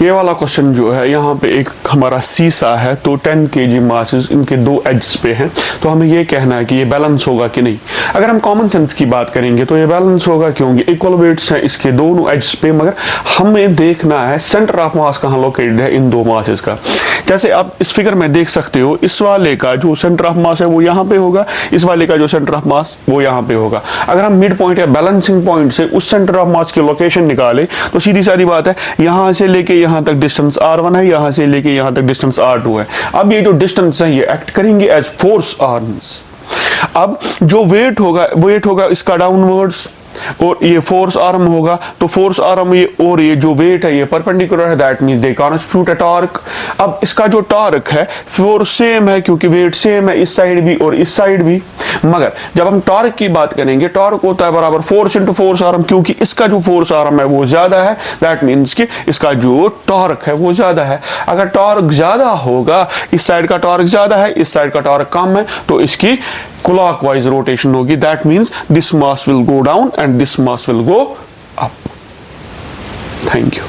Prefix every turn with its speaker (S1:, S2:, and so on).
S1: ये वाला क्वेश्चन जो है यहाँ पे एक हमारा सीसा है, तो 10 kg मासेस इनके दो एड्स पे हैं, तो हमें ये कहना है कि ये बैलेंस होगा कि नहीं। अगर हम कॉमन सेंस की बात करेंगे तो ये बैलेंस होगा, क्योंकि इक्वल वेट्स हैं इसके दोनों एड्स पे, मगर हमें देखना है सेंटर ऑफ मास कहाँ लोकेटेड है इन दो मासेस का। जैसे आप इस फिगर में देख सकते हो, इस वाले का जो सेंटर ऑफ मास है वो यहाँ पे होगा, इस वाले का जो सेंटर ऑफ मास वो यहाँ पे होगा। अगर हम मिड पॉइंट या बैलेंसिंग पॉइंट से उस सेंटर ऑफ मास की लोकेशन निकाले तो सीधी सादी बात है, यहाँ से लेके यहाँ तक डिस्टेंस r1 है, यहाँ से लेके यहाँ तक डिस्टेंस r2 है। अब ये जो डिस्टेंस है ये एक्ट करेंगे एज फोर्स आर्म्स। अब जो वेट होगा इसका डाउनवर्ड्स, और ये फोर्स आर्म होगा, तो फोर्स आर्म ये और ये जो वेट है ये परपेंडिकुलर है, that means they constitute a torque. अब इसका जो टॉर्क है फोर्स सेम है, क्योंकि वेट सेम है इस साइड भी और इस साइड भी, मगर जब हम टॉर्क की बात करेंगे, टॉर्क होता है बराबर फोर्स इंटू फोर्स आर्म, क्योंकि इसका जो फोर्स आर्म है वो ज्यादा है, दैट मींस कि इसका जो टॉर्क है वो ज्यादा है। अगर टॉर्क ज्यादा होगा, इस साइड का टॉर्क ज्यादा है, इस साइड का टॉर्क कम है, तो इसकी क्लॉकवाइज रोटेशन होगी, that means this mass will go down and this mass will go up. Thank you.